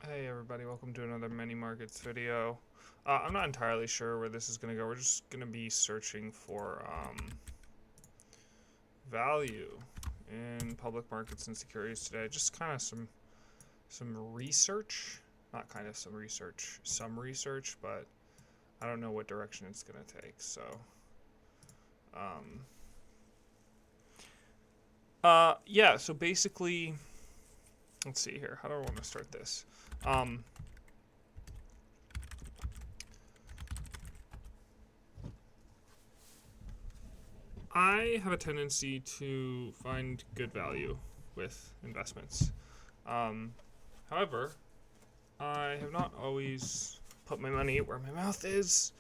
Hey everybody, welcome to another mini markets video. I'm not entirely sure where this is going to go. We're just going to be searching for value in public markets and securities today. Just kind of some research, not kind of some research, but I don't know what direction it's going to take. So, yeah. So basically, let's see here. How do I want to start this? I have a tendency to find good value with investments. However, I have not always put my money where my mouth is.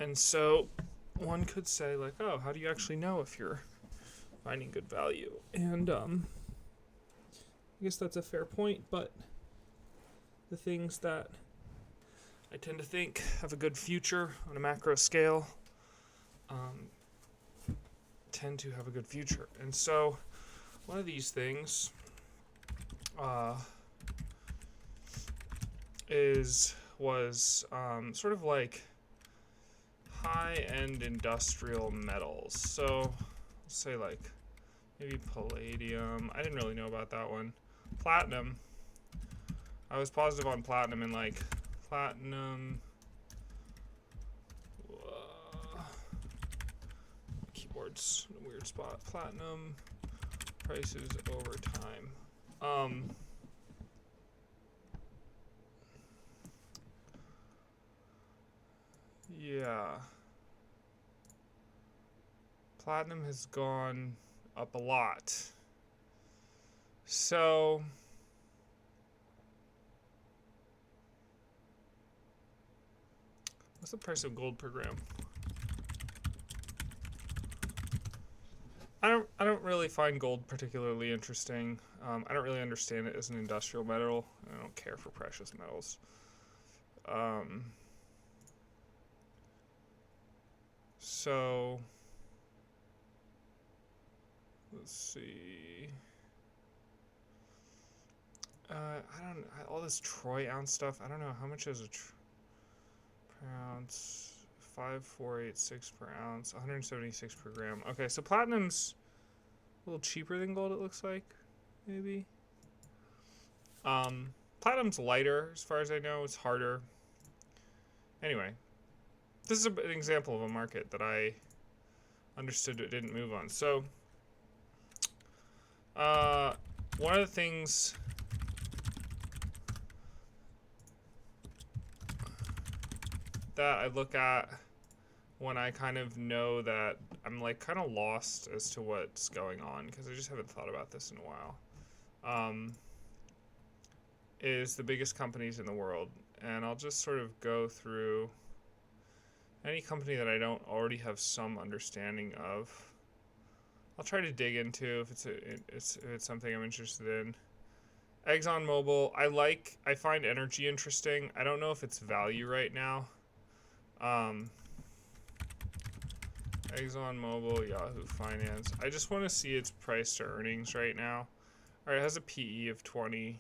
And so one could say, like, oh, how do you actually know if you're finding good value? And I guess that's a fair point, but the things that I tend to think have a good future on a macro scale tend to have a good future. And so one of these things was sort of like high-end industrial metals. So let's say like maybe palladium. I didn't really know about that one. Platinum. I was positive on platinum and like platinum. Keyboard's in a weird spot. Platinum prices over time. Yeah. Platinum has gone up a lot. So what's the price of gold per gram? I don't really find gold particularly interesting. I don't really understand it as an industrial metal. I don't care for precious metals. So let's see. All this troy ounce stuff. I don't know how much is a per ounce. 5486 per ounce, 176 per gram. Okay, so platinum's a little cheaper than gold, it looks like, maybe. Platinum's lighter, as far as I know. It's harder. Anyway, this is an example of a market that I understood it didn't move on. So, one of the things that I look at when I kind of know that I'm like kind of lost as to what's going on, because I just haven't thought about this in a while, is the biggest companies in the world. And I'll just sort of go through any company that I don't already have some understanding of. I'll try to dig into if it's something I'm interested in. ExxonMobil, I find energy interesting. I don't know if it's value right now. ExxonMobil, Yahoo Finance. I just want to see its price to earnings right now. All right, it has a PE of 20,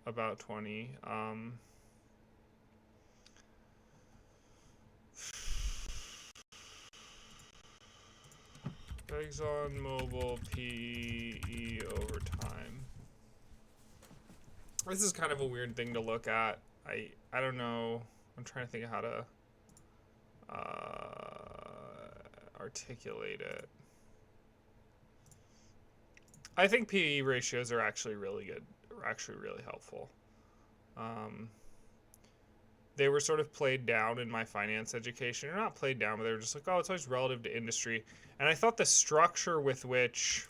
about 20. ExxonMobil PE over time. This is kind of a weird thing to look at. I don't know. I'm trying to think of how to articulate it. I think PE ratios are actually really good, actually really helpful. They were sort of played down in my finance education, or not played down, but they were just like, oh, it's always relative to industry. And I thought the structure with which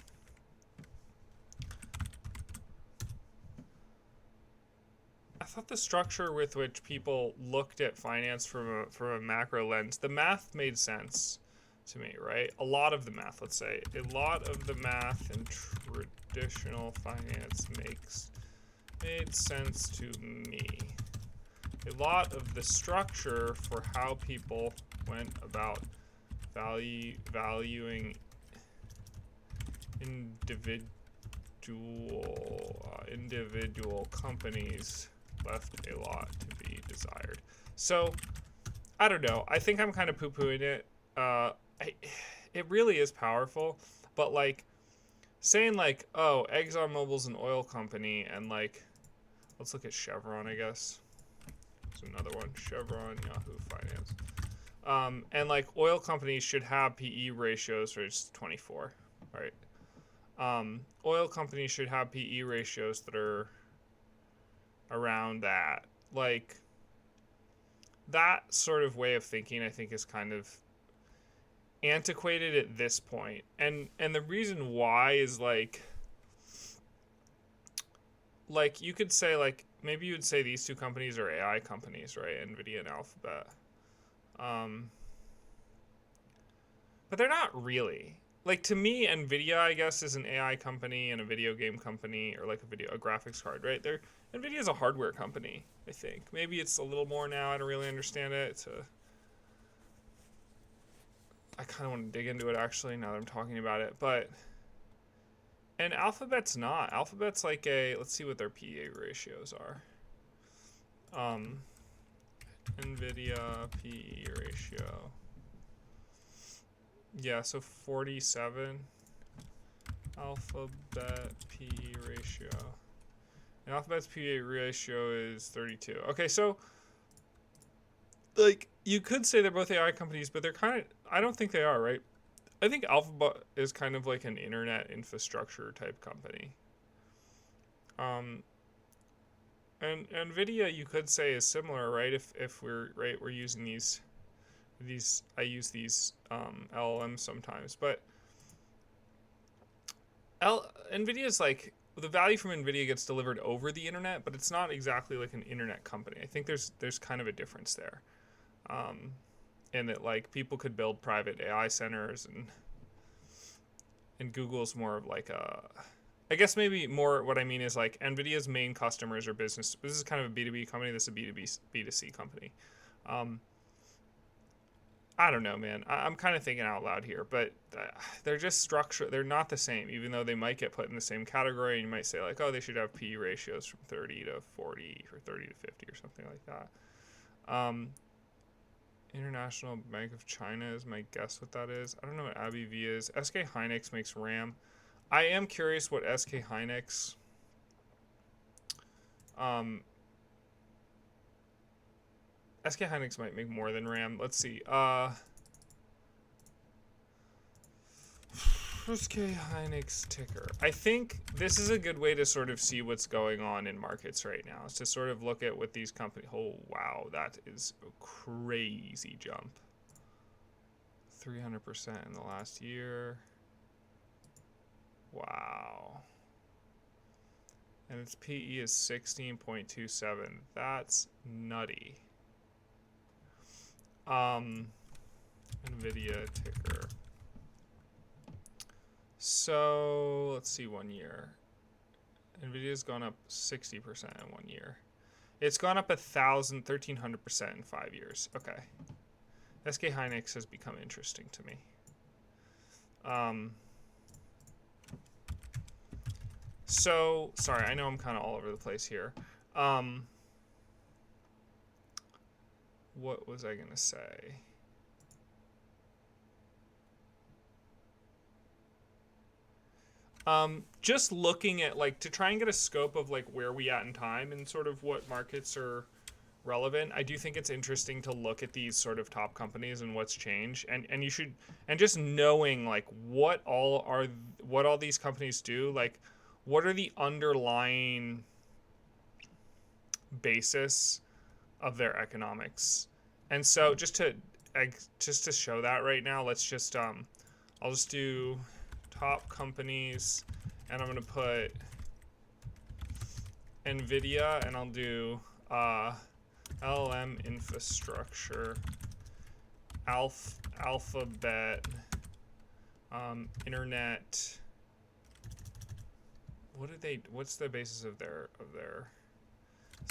people looked at finance from a macro lens, the math made sense to me, right? A lot of the math, let's say, a lot of the math in traditional finance made sense to me. A lot of the structure for how people went about valuing individual individual companies left a lot to be desired. So I don't know. I think I'm kind of poo-pooing it. It really is powerful, but like saying like, oh, ExxonMobil's an oil company, and like, let's look at Chevron, I guess. There's another one, Chevron, Yahoo Finance. And like oil companies should have PE ratios, for 24, right? Oil companies should have PE ratios that are around that. Like, that sort of way of thinking, I think, is kind of antiquated at this point. And the reason why is like you could say, like, maybe you would say these two companies are AI companies, right? NVIDIA and Alphabet. But they're not really. Like, to me, NVIDIA, I guess, is an AI company and a video game company, or like a graphics card, right? NVIDIA is a hardware company, I think. Maybe it's a little more now. I don't really understand it. I kind of want to dig into it, actually, now that I'm talking about it. And Alphabet's not. Alphabet's like let's see what their PE ratios are. NVIDIA PE ratio. Yeah, so 47. Alphabet PE ratio. And Alphabet's PE ratio is 32. Okay, so like you could say they're both AI companies, but they're kind of, I don't think they are, right? I think Alphabet is kind of like an internet infrastructure type company. And NVIDIA, you could say, is similar, right? If we're using these I use these LLMs sometimes, but NVIDIA is like, the value from NVIDIA gets delivered over the internet, but it's not exactly like an internet company. I think there's kind of a difference there, and that like people could build private AI centers, and Google's more of like I guess maybe more what I mean is like NVIDIA's main customers are business. This is kind of a B2B company. This is a B2C company. I don't know, man. I'm kind of thinking out loud here, but they're just structured. They're not the same, even though they might get put in the same category. And you might say like, oh, they should have PE ratios from 30 to 40 or 30 to 50 or something like that. International Bank of China is my guess what that is. I don't know what ABV is. SK Hynix makes RAM. I am curious what SK Hynix SK Hynix might make more than RAM. Let's see. SK Hynix ticker. I think this is a good way to sort of see what's going on in markets right now. Is to sort of look at what these companies. Oh wow, that is a crazy jump. 300% in the last year. Wow. And its PE is 16.27. That's nutty. NVIDIA ticker. So let's see, 1 year. NVIDIA's gone up 60% in 1 year. It's gone up 1,300% in 5 years. Okay. SK Hynix has become interesting to me. So sorry, I know I'm kind of all over the place here. What was I gonna say? Just looking at like to try and get a scope of like where we at in time and sort of what markets are relevant. I do think it's interesting to look at these sort of top companies and what's changed, and you should, and just knowing like what all these companies do, like what are the underlying basis of their economics. And so just to show that right now, let's just I'll just do top companies, and I'm gonna put NVIDIA, and I'll do LLM infrastructure, Alphabet, internet. What's the basis of their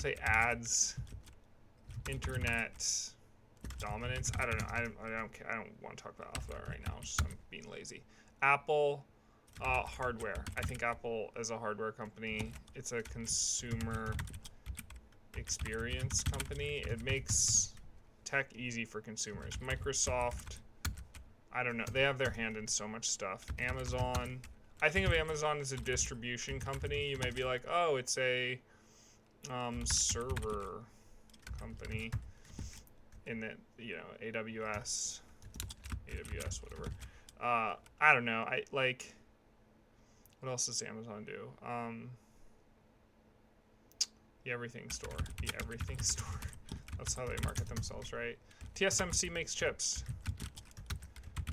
say ads, internet dominance? I don't know. I don't want to talk about Alphabet right now. I'm being lazy. Apple, Hardware. I think Apple is a hardware company. It's a consumer experience company. It makes tech easy for consumers. Microsoft, I don't know. They have their hand in so much stuff. Amazon, I think of Amazon as a distribution company. You may be like, oh, it's a server company in that, you know, AWS, whatever. I don't know. I like, what else does Amazon do? The Everything Store. The Everything Store. That's how they market themselves, right? TSMC makes chips.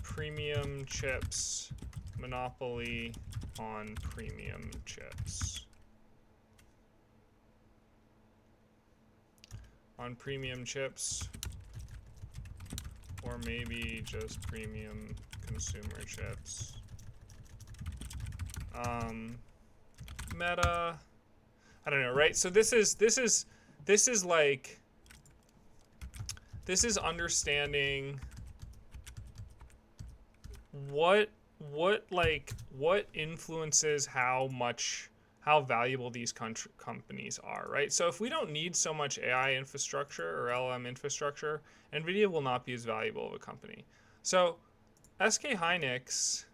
Premium chips. Monopoly on premium chips. On premium chips. Or maybe just premium consumer chips. Meta. I don't know, right? So this is understanding what influences how valuable these companies are, right? So if we don't need so much AI infrastructure or LLM infrastructure, NVIDIA will not be as valuable of a company. So SK Hynix,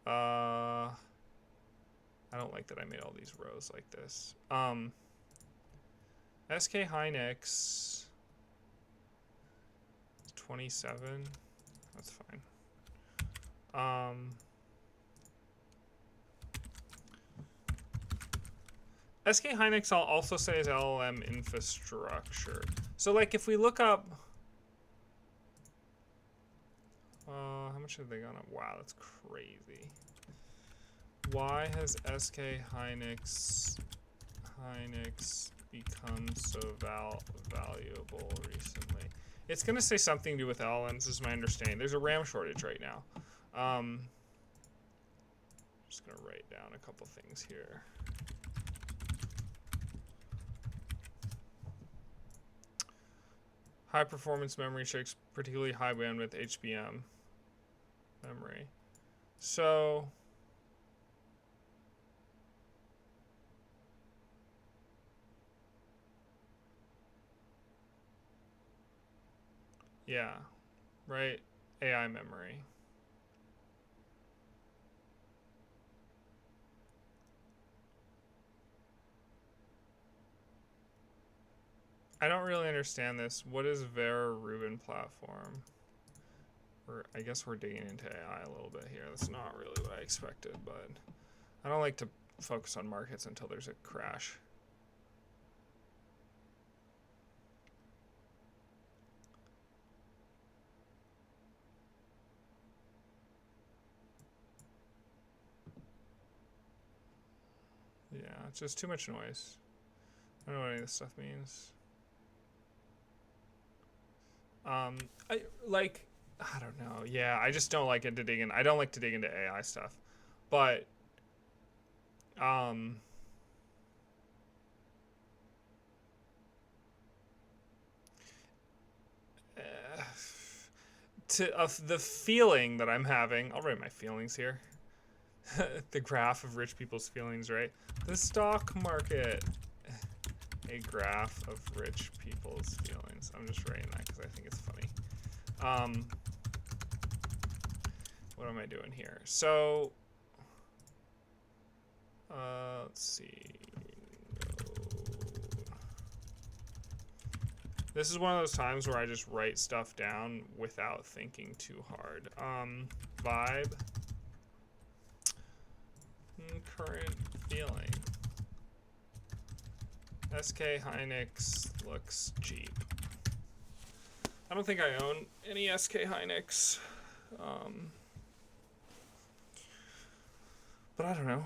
I don't like that I made all these rows like this. SK Hynix, 27. That's fine. SK Hynix, I'll also say, is LLM infrastructure. So, like, if we look up, how much have they gone up? Wow, that's crazy. Why has SK Hynix become so valuable recently? It's going to say something to do with LLMs, is my understanding. There's a RAM shortage right now. Just going to write down a couple things here. High performance memory checks, particularly high bandwidth HBM memory. So yeah, right. AI memory. I don't really understand this. What is Vera Rubin platform? I guess we're digging into AI a little bit here. That's not really what I expected, but I don't like to focus on markets until there's a crash. Yeah, it's just too much noise. I don't know what any of this stuff means. I don't know. Yeah, I just don't like it to dig in. I don't like to dig into AI stuff. But the feeling that I'm having, I'll write my feelings here. The graph of rich people's feelings, right? The stock market. A graph of rich people's feelings. I'm just writing that because I think it's funny. What am I doing here? So, let's see. This is one of those times where I just write stuff down without thinking too hard. Vibe. Current feeling. SK Hynix looks cheap. I don't think I own any SK Hynix. But I don't know.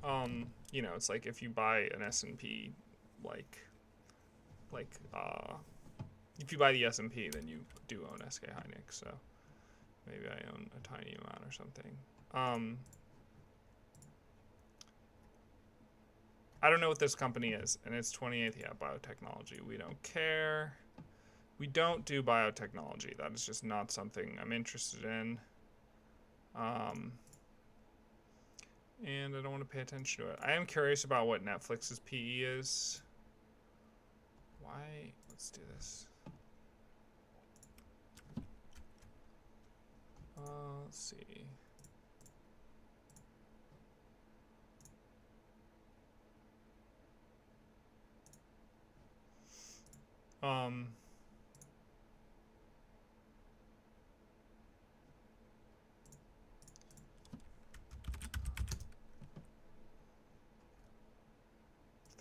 Man. You know, it's like if you buy an S&P, if you buy the S&P, then you do own SK Hynix. So maybe I own a tiny amount or something. I don't know what this company is, and it's 28th. Yeah, biotechnology. We don't care. We don't do biotechnology. That is just not something I'm interested in. And I don't want to pay attention to it. I am curious about what Netflix's PE is. Why? Let's do this. Let's see. Um,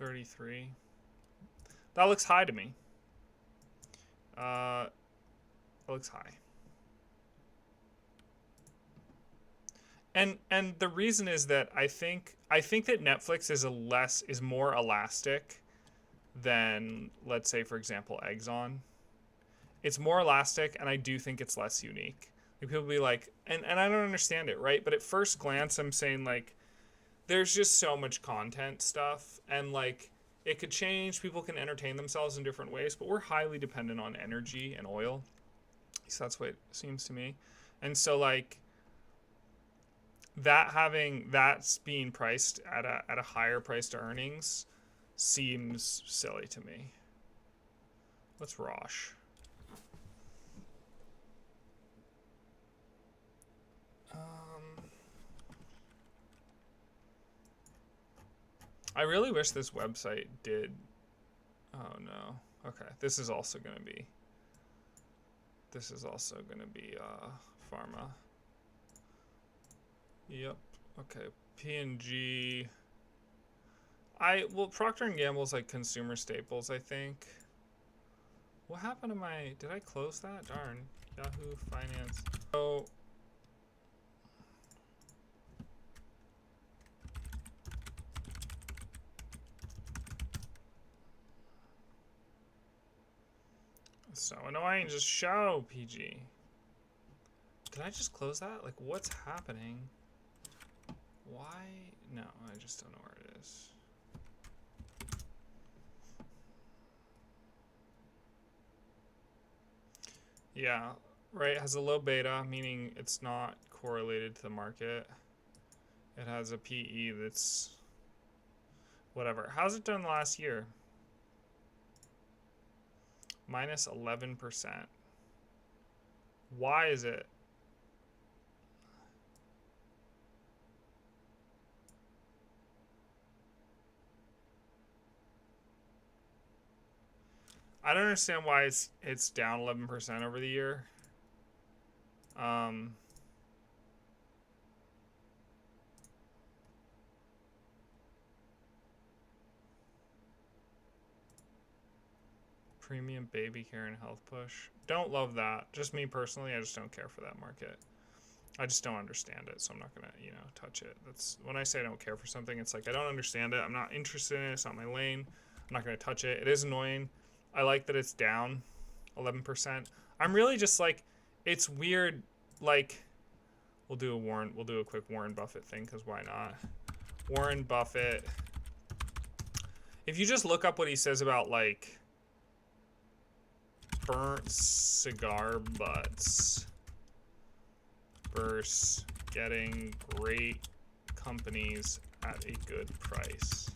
$33. That looks high to me. That looks high. And the reason is that I think that Netflix is more elastic than, let's say, for example, Exxon. It's more elastic, and I do think it's less unique. Like, people be like, and I don't understand it, right? But at first glance, I'm saying, like, there's just so much content stuff, and, like, it could change. People can entertain themselves in different ways, but we're highly dependent on energy and oil. So that's what it seems to me. And so, like, that's being priced at a higher price to earnings seems silly to me. What's Roche? I really wish this website did. Oh no. Okay, this is also gonna be pharma. Yep. Okay. P&G. Procter and Gamble's like consumer staples, I think. What happened to my? Did I close that? Darn. Yahoo Finance. So annoying. Just show PG. Did I just close that? Like, what's happening? Why? No, I just don't know where it is. Yeah, right. It has a low beta, meaning it's not correlated to the market. It has a PE that's whatever. How's it done the last year? Minus 11%. Why is it? I don't understand why it's down 11% over the year. Premium baby care and health push. Don't love that. Just me personally, I just don't care for that market. I just don't understand it, so I'm not gonna, touch it. That's when I say I don't care for something, it's like I don't understand it. I'm not interested in it. It's not my lane. I'm not gonna touch it. It is annoying. I like that it's down 11%. I'm really just like, it's weird. Like, we'll do a quick Warren Buffett thing, because why not? Warren Buffett. If you just look up what he says about, like, burnt cigar butts versus getting great companies at a good price.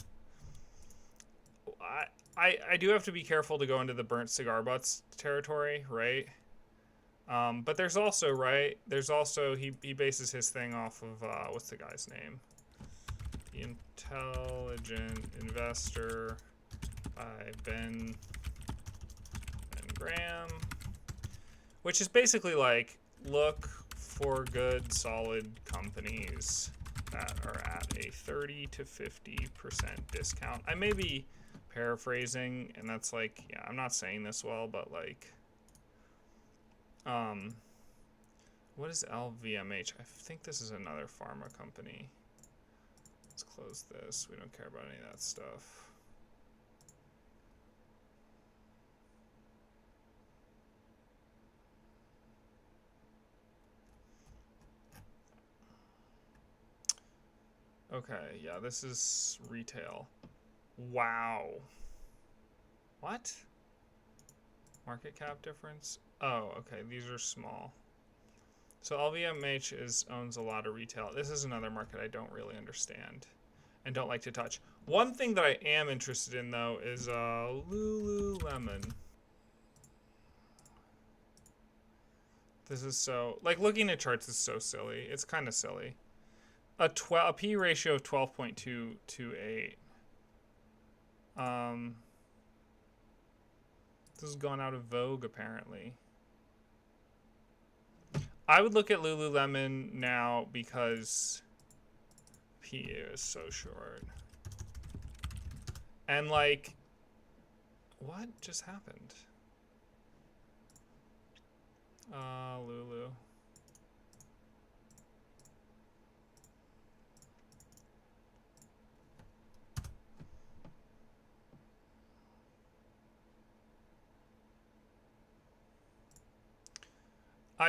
I do have to be careful to go into the burnt cigar butts territory, right? But there's also, right? There's also, he bases his thing off of, what's the guy's name? The Intelligent Investor by Ben Graham, which is basically like, look for good, solid companies that are at a 30 to 50% discount. I may be paraphrasing, and that's like, yeah, I'm not saying this well, but like, what is LVMH? I think this is another pharma company. Let's close this. We don't care about any of that stuff. Okay, yeah, this is retail. Wow. What? Market cap difference. Oh, okay. These are small. So LVMH owns a lot of retail. This is another market I don't really understand and don't like to touch. One thing that I am interested in, though, is Lululemon. This is so... Like, looking at charts is so silly. It's kind of silly. A P ratio of 12.228. This has gone out of vogue, apparently. I would look at Lululemon now because P is so short. And, like, what just happened? Lulu.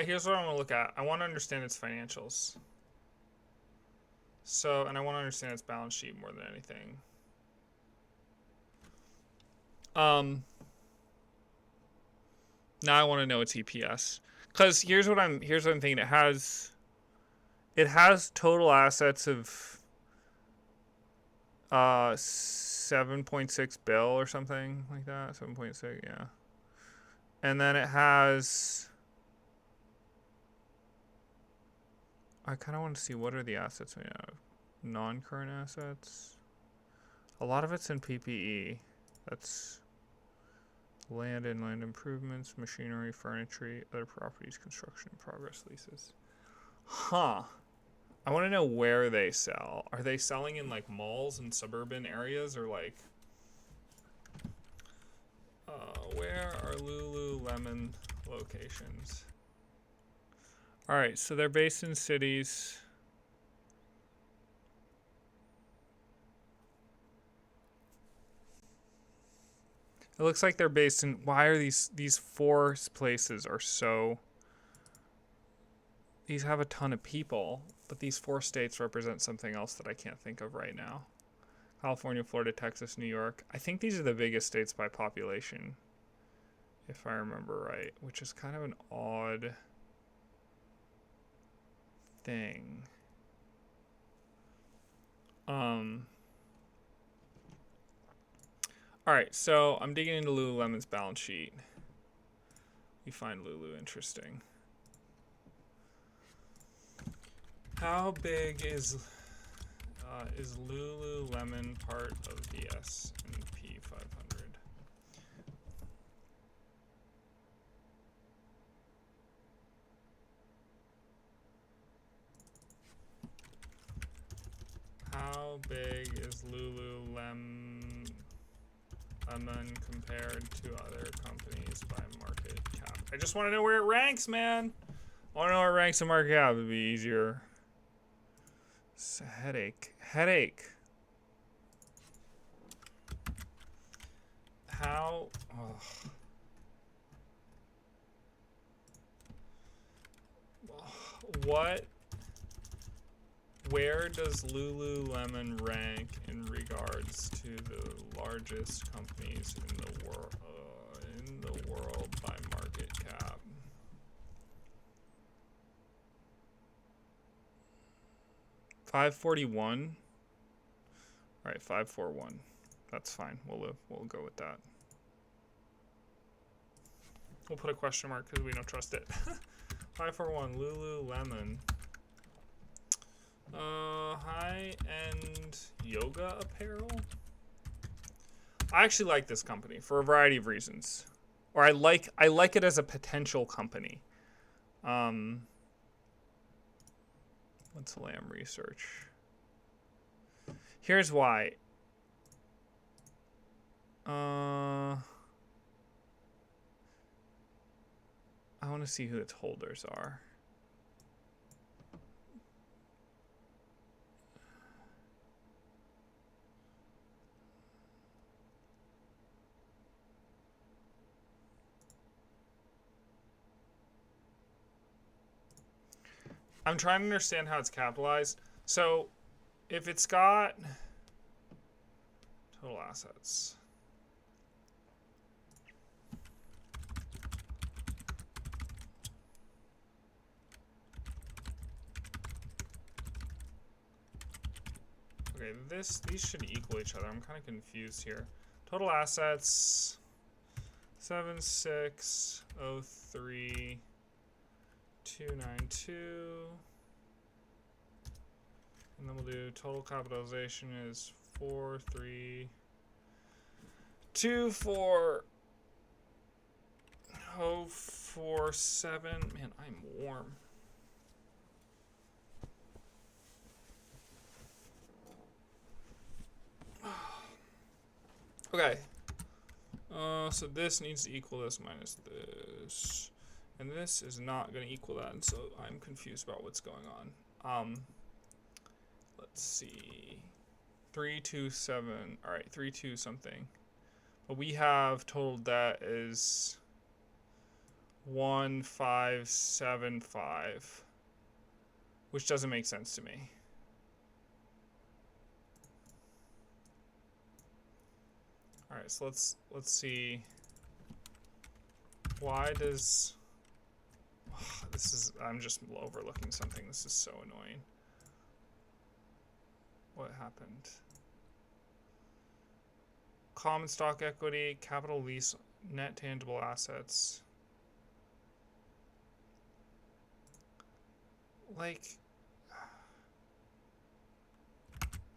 Here's what I want to look at. I want to understand its financials. So, and I want to understand its balance sheet more than anything. Now I want to know its EPS. Because here's what I'm thinking. It has total assets of 7.6 bill or something like that. 7.6, yeah. And then it has... I kind of want to see what are the assets we have. Non-current assets. A lot of it's in PPE. That's land and land improvements, machinery, furniture, other properties, construction in progress, leases. Huh. I want to know where they sell. Are they selling in like malls and suburban areas, or like where are Lululemon locations? All right, so they're based in cities. It looks like they're based in... Why are these four places are so... These have a ton of people, but these four states represent something else that I can't think of right now. California, Florida, Texas, New York. I think these are the biggest states by population, if I remember right, which is kind of an odd thing. Alright, so I'm digging into Lululemon's balance sheet. We find Lulu interesting. How big is Lululemon part of the S&P 500? How big is Lululemon compared to other companies by market cap? I just want to know where it ranks, man. I want to know where it ranks in market cap. It'd be easier. It's a headache. Headache. How? Oh. What? Where does Lululemon rank in regards to the largest companies in the world by market cap? $541. All right, 541. That's fine. We'll go with that. We'll put a question mark because we don't trust it. 541 Lululemon. High-end yoga apparel. I actually like this company for a variety of reasons, or I like it as a potential company. What's Lamb Research? Here's why. I want to see who its holders are. I'm trying to understand how it's capitalized. So, if it's got total assets, Okay, these should equal each other. I'm kind of confused here. Total assets 7603,292. And then we'll do total capitalization is 4324047. Man, I'm warm. Okay. So this needs to equal this minus this. And this is not going to equal that, and so I'm confused about what's going on. Let's see. 327. All right, 32 something. But we have total debt is 1575, which doesn't make sense to me. All right, so let's see. Why does I'm just overlooking something. This is so annoying. What happened? Common stock equity, capital lease, net tangible assets. Like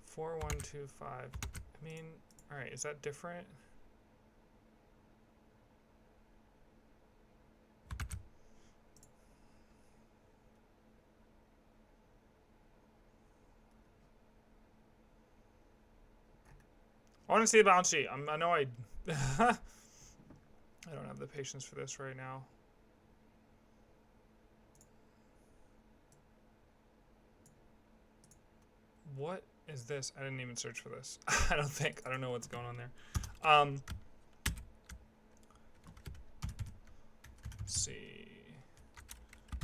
4125. I mean, all right, is that different? I want to see the balance sheet. I know I don't have the patience for this right now. What is this? I didn't even search for this. I don't know what's going on there. Let's see.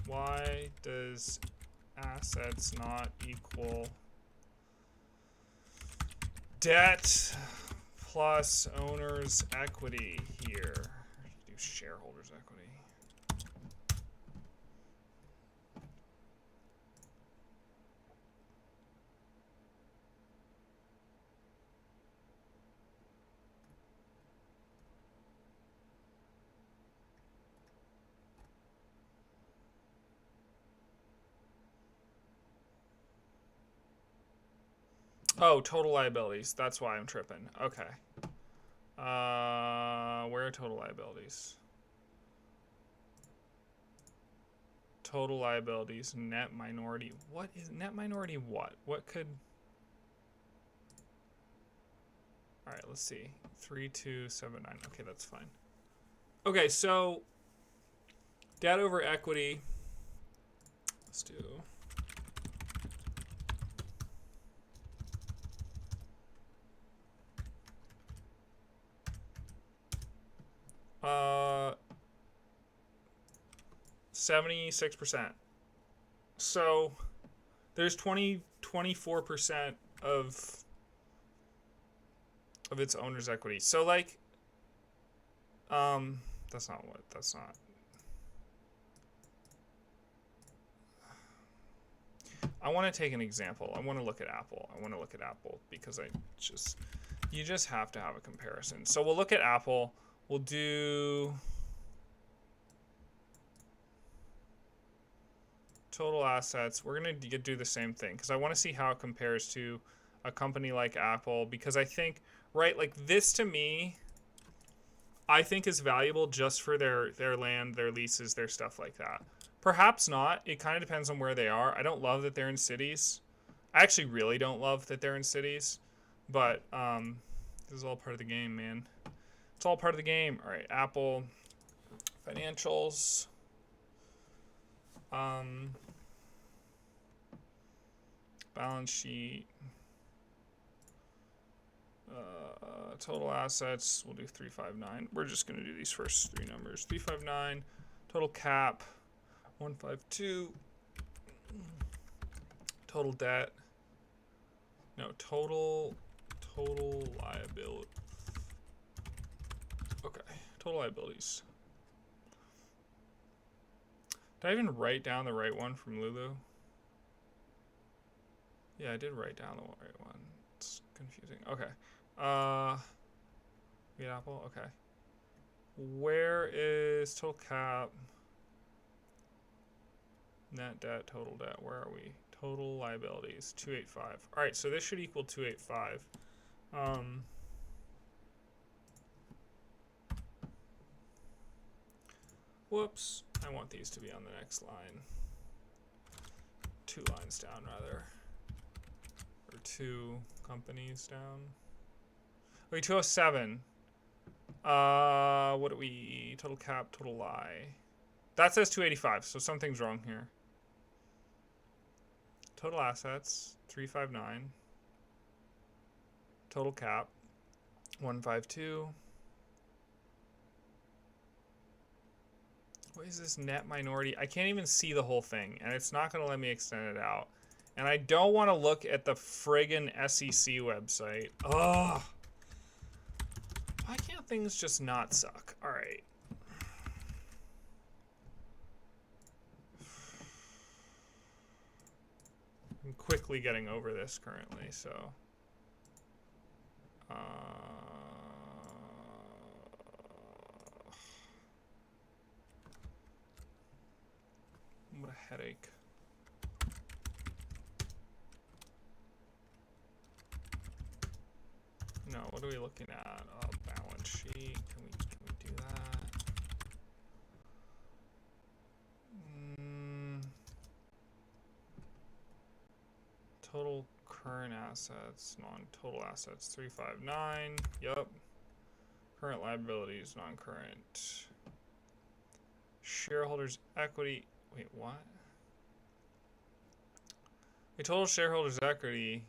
Why does assets not equal debt plus owner's equity here? Do shareholders equity. Oh, total liabilities. That's why I'm tripping. Okay. Where are total liabilities? Total liabilities, net minority. What is net minority what? What could... All right, let's see. 3279. Okay, that's fine. Okay, so debt over equity. Let's do... 76%. So there's 24% of its owner's equity. So like, that's not. I want to take an example. I want to look at Apple. Because you just have to have a comparison. So we'll look at Apple. We'll do total assets. We're going to do the same thing because I want to see how it compares to a company like Apple, because I think, right, like this to me, I think is valuable just for their land, their leases, their stuff like that. Perhaps not. It kind of depends on where they are. I don't love that they're in cities. I actually really don't love that they're in cities, but this is all part of the game, man. It's all part of the game. All right, Apple financials. Balance sheet. Total assets. We'll do 359. We're just going to do these first three numbers. 359. Total cap. 152. Total debt. No, total liability. Okay, total liabilities. Did I even write down the right one from Lulu? Yeah, I did write down the right one. confusing. Okay. Wait, Apple. Okay. Where is total cap? Net debt, total debt. Where are we? Total liabilities, 285. All right, so this should equal 285. Whoops. I want these to be on the next line. 2 lines down, rather. Or 2 companies down. Wait, 207. What do we... Total cap, total lie. That says 285, so something's wrong here. Total assets, 359. Total cap, 152. What is this net minority? I can't even see the whole thing, and it's not going to let me extend it out. And I don't want to look at the friggin' SEC website. Ugh. Why can't things just not suck? All right. I'm quickly getting over this currently, so. What a headache. No, what are we looking at? Oh, balance sheet. Can we do that? Total current assets, non-total assets, 359. Yep. Current liabilities, non-current. Shareholders' equity. Wait, what? The total shareholders' equity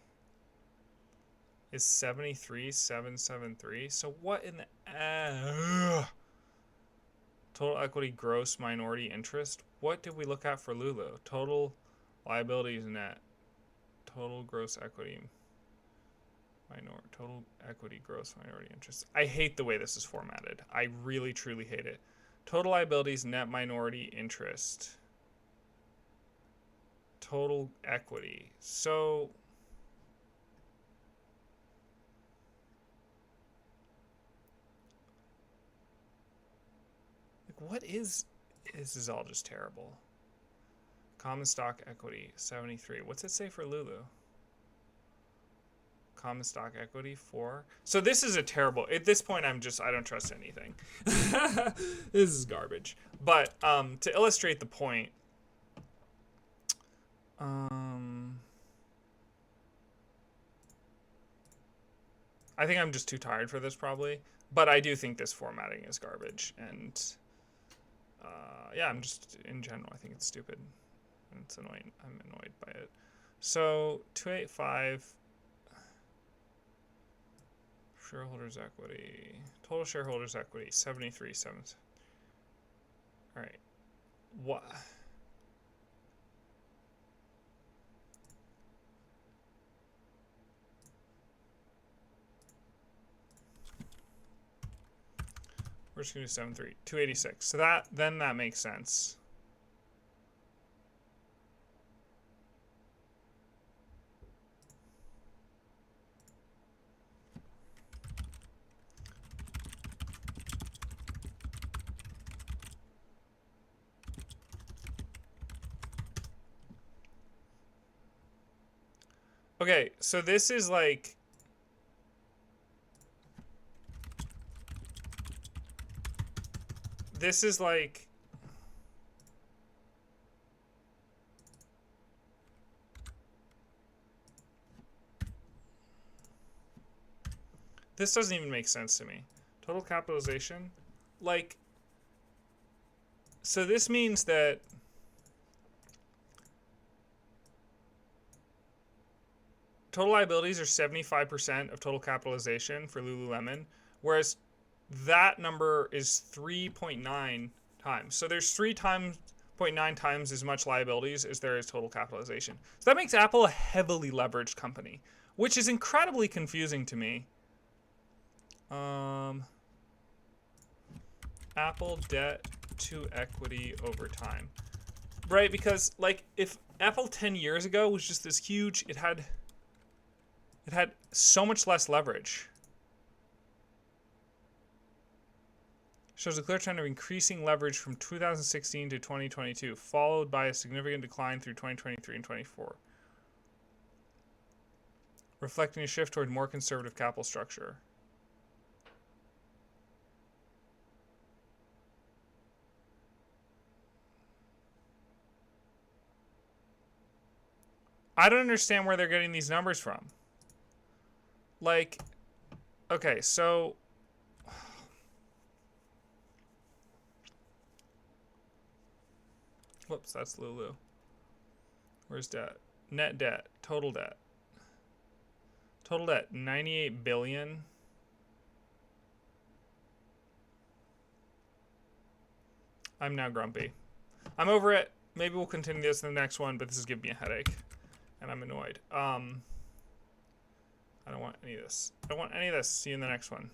is 73,773. So what in the total equity gross minority interest? What did we look at for LULU? Total liabilities net. Total gross equity total equity gross minority interest. I hate the way this is formatted. I really truly hate it. Total liabilities net minority interest. Total equity. So like what is this is all just terrible. Common stock equity 73. What's it say for LULU? Common stock equity 4. So this is a terrible. At this point, I don't trust anything. This is garbage. But to illustrate the point, I think I'm just too tired for this probably. But I do think this formatting is garbage, and yeah, I'm just in general I think it's stupid. And it's annoying. I'm annoyed by it. So 285 shareholders equity. Total shareholders equity 73,7. All right. What? We're just gonna do 73. 286. So that makes sense. Okay, so this is like this doesn't even make sense to me. Total capitalization, like, so this means that total liabilities are 75% of total capitalization for Lululemon, whereas that number is 3.9 times. So there's 3.9 times as much liabilities as there is total capitalization. So that makes Apple a heavily leveraged company, which is incredibly confusing to me. Apple debt to equity over time. Right, because like if Apple 10 years ago was just this huge, it had It had so much less leverage. Shows a clear trend of increasing leverage from 2016 to 2022, followed by a significant decline through 2023 and 24, reflecting a shift toward more conservative capital structure. I don't understand where they're getting these numbers from. Like, okay, so whoops, that's LULU. Where's debt? Net debt, total debt. Total debt, 98 billion. I'm now grumpy. I'm over it. Maybe we'll continue this in the next one, but this is giving me a headache. And I'm annoyed. I don't want any of this. I don't want any of this. See you in the next one.